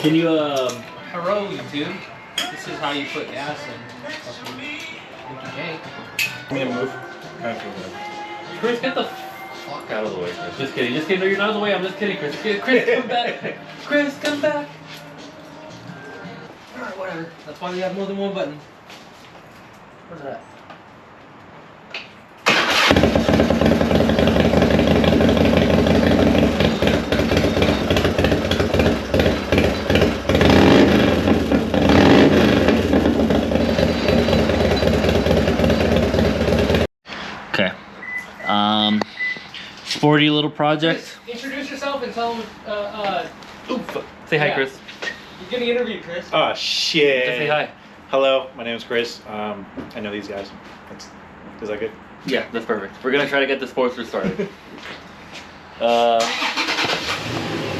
Can you hello YouTube? This is how you put gas in fucking Mickey Jank. I'm gonna move. Chris, get the fuck out of the way, Chris. Just kidding, just kidding. No, you're not in the way. I'm just kidding, Chris. Chris, come back. Chris, come back. Alright, whatever. That's why we have more than one button. Where's that? Okay. Sporty little project. Chris, introduce yourself and tell them, oof. Say hi, Chris. You're getting interviewed, Chris. Oh, shit. Just say hi. Hello, my name is Chris. I know these guys. Is that good? Yeah, that's perfect. We're gonna try to get the Sportster started.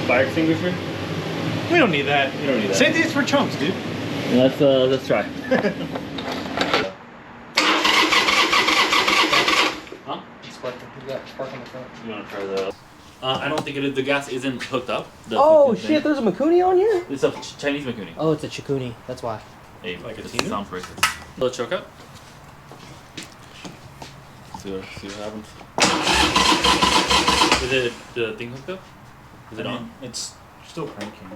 Fire extinguisher? We don't need that. We don't need that. Save these for chunks, dude. Let's try. Huh? You got spark on the front. You wanna try the... I don't think it is. The gas isn't hooked up. Oh shit! There's a Mikuni on here. It's a Chinese Mikuni. Oh, it's a Chikuni. That's why. Hey, like it sounds racist. Little choke up. See what happens. Is it the thing hooked up? Is it on? It's still cranking.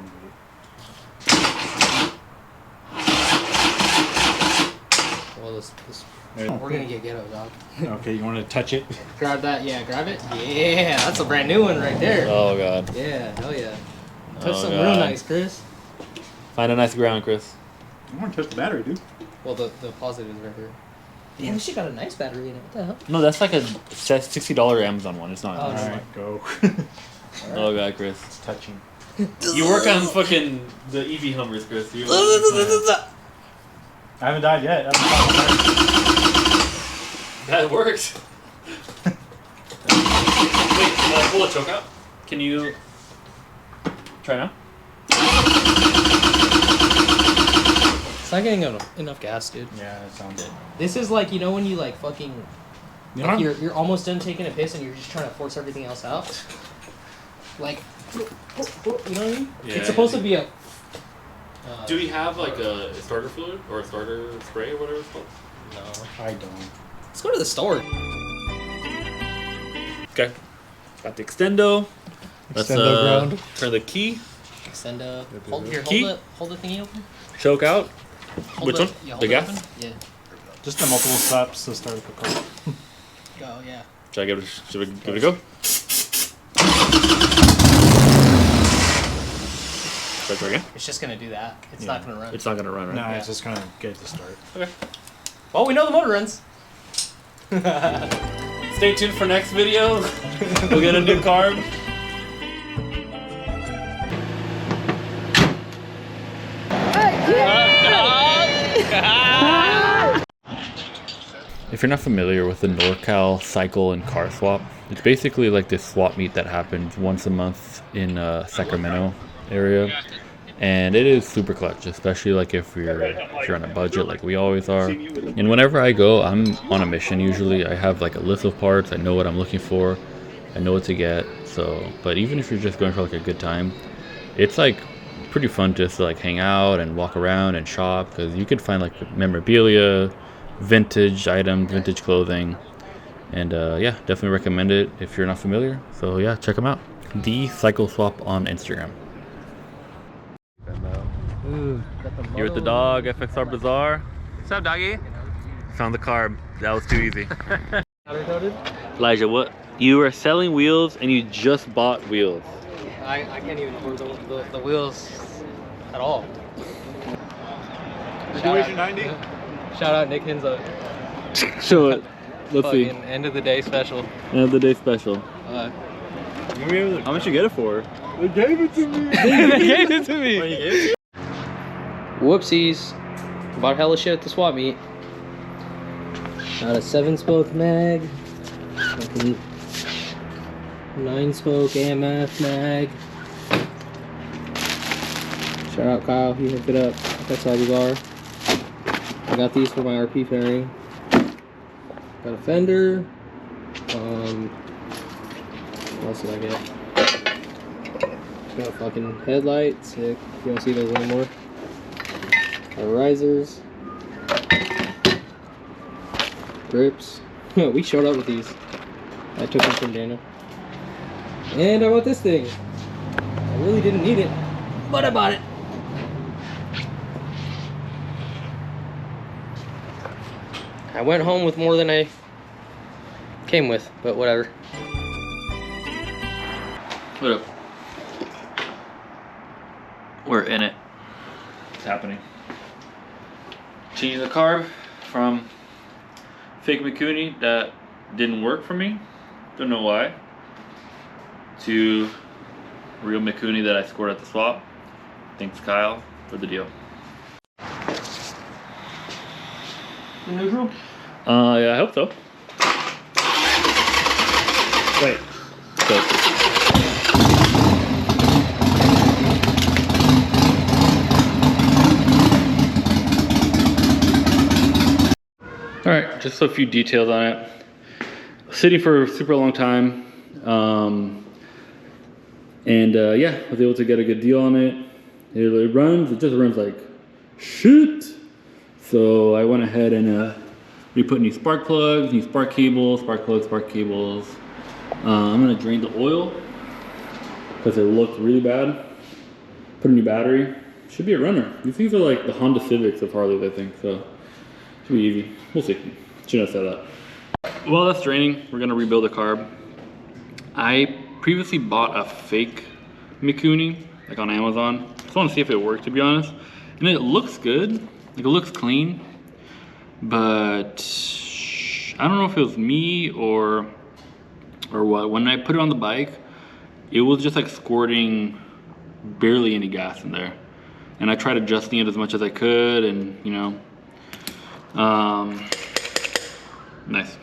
Well, we're gonna get ghetto, dog. Okay, you want to touch it? Grab that. Yeah, grab it. Yeah, that's a brand new one right there. Oh god. Yeah, hell yeah. Touch something real nice, Chris. Find a nice ground, Chris. I want to touch the battery, dude. Well, the positive is right here. Damn, this shit got a nice battery in it. What the hell? No, that's like a $60 Amazon one. It's not. Oh, Alright, go. Oh god, Chris. It's touching. You work on fucking the EV Hummers, Chris. I haven't died yet. That worked. Wait, pull a choke out. Can you try now? It's not getting enough gas, dude. Yeah, that sounds good. This is like, you know when you like fucking... Like you're almost done taking a piss and you're just trying to force everything else out? Like... You know what I mean? Yeah, it's supposed to be a... do we have like a starter fluid or a starter spray or whatever it's called? No. I don't. Let's go to the store. Okay. Got the extendo. Let's ground. turn the key. Extendo. Hold the thingy open. Choke out. Hold Which one? Yeah, The gas? Open. Yeah. Just the multiple steps to start the car. Go, yeah. Should we give it a go? Try again? It's just gonna do that. It's not gonna run. It's not gonna run, right? No, it's just gonna get it to start. Okay. Well, we know the motor runs. Stay tuned for next video. We'll get a new carb. If you're not familiar with the NorCal cycle and car swap, it's basically like this swap meet that happens once a month in Sacramento area, and it is super clutch, especially like if you're on a budget like we always are. And whenever I go, I'm on a mission usually. I have like a list of parts. I know what I'm looking for. I know what to get. So, but even if you're just going for like a good time, it's like pretty fun just to like hang out and walk around and shop, because you could find like memorabilia, vintage items, vintage clothing, and yeah, definitely recommend it if you're not familiar. So yeah, check them out. The Cycle Swap on Instagram. Ooh, Here with the dog, FXR Bazaar. What's up, doggy? Found the carb. That was too easy. Elijah, what? You were selling wheels and you just bought wheels. I can't even afford the wheels at all. Situation 90? Shout out Nick Hinza. Show it. Let's see. End of the day special. End of the day special. How much you get it for? They gave it to me. They gave it to me. Oh, you gave it? Whoopsies. Bought hella shit at the swap meet. Got a 7-spoke mag. 9-spoke AMF mag. Shout out Kyle, he hooked it up. That's how we are. I got these for my RP fairing. Got a fender. What else did I get? Got a fucking headlight, sick. You wanna see those one more? Our risers. Grips. We showed up with these. I took them from Daniel. And I bought this thing. I really didn't need it, but I bought it. I went home with more than I came with, but whatever. What up? We're in it. It's happening. Changing the carb from fake Mikuni that didn't work for me, don't know why, to real Mikuni that I scored at the swap. Thanks Kyle for the deal. Neutral? Yeah, I hope so. Wait. All right, just a few details on it. Sitting for a super long time, yeah, was able to get a good deal on it. It just runs like shit. So I went ahead and we put new spark plugs, new spark cables, spark plugs, spark cables. I'm gonna drain the oil because it looked really bad. Put a new battery. Should be a runner. These things are like the Honda Civics of Harleys, I think. So should be easy. We'll see. Shouldn't have said that. While that's draining, we're gonna rebuild the carb. I previously bought a fake Mikuni, like on Amazon. Just want to see if it worked, to be honest. And it looks good. Like it looks clean, but I don't know if it was me or what. When I put it on the bike, it was just like squirting barely any gas in there. And I tried adjusting it as much as I could, and you know, nice.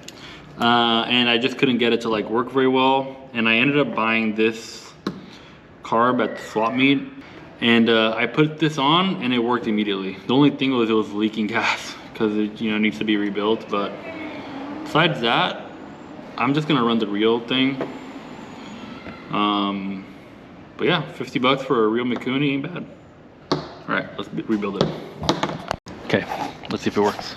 And I just couldn't get it to like work very well. And I ended up buying this carb at the swap meet. And I put this on and it worked immediately. The only thing was it was leaking gas because it needs to be rebuilt. But besides that, I'm just gonna run the real thing. But yeah, 50 bucks for a real Mikuni ain't bad. All right, let's rebuild it. Okay, let's see if it works.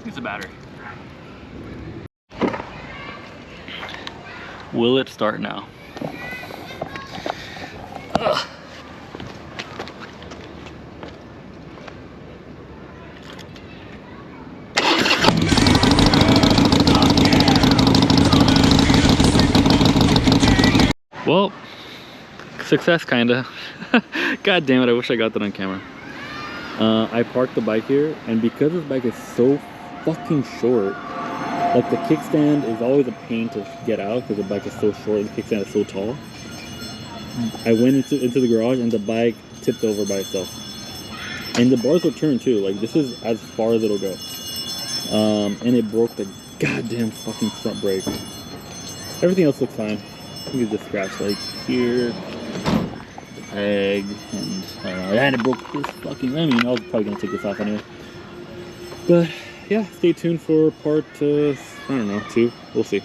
Use the battery. Will it start now? Ugh. Well, success kinda. God damn it, I wish I got that on camera. I parked the bike here, and because this bike is so fucking short, like the kickstand is always a pain to get out because the bike is so short and the kickstand is so tall. I went into the garage and the bike tipped over by itself. And the bars will turn too, like this is as far as it'll go. And it broke the goddamn fucking front brake. Everything else looks fine. I think it's just scratched like here, the peg, and I don't know, and it broke this fucking, I mean, I was probably gonna take this off anyway. But yeah, stay tuned for part, I don't know, 2, we'll see.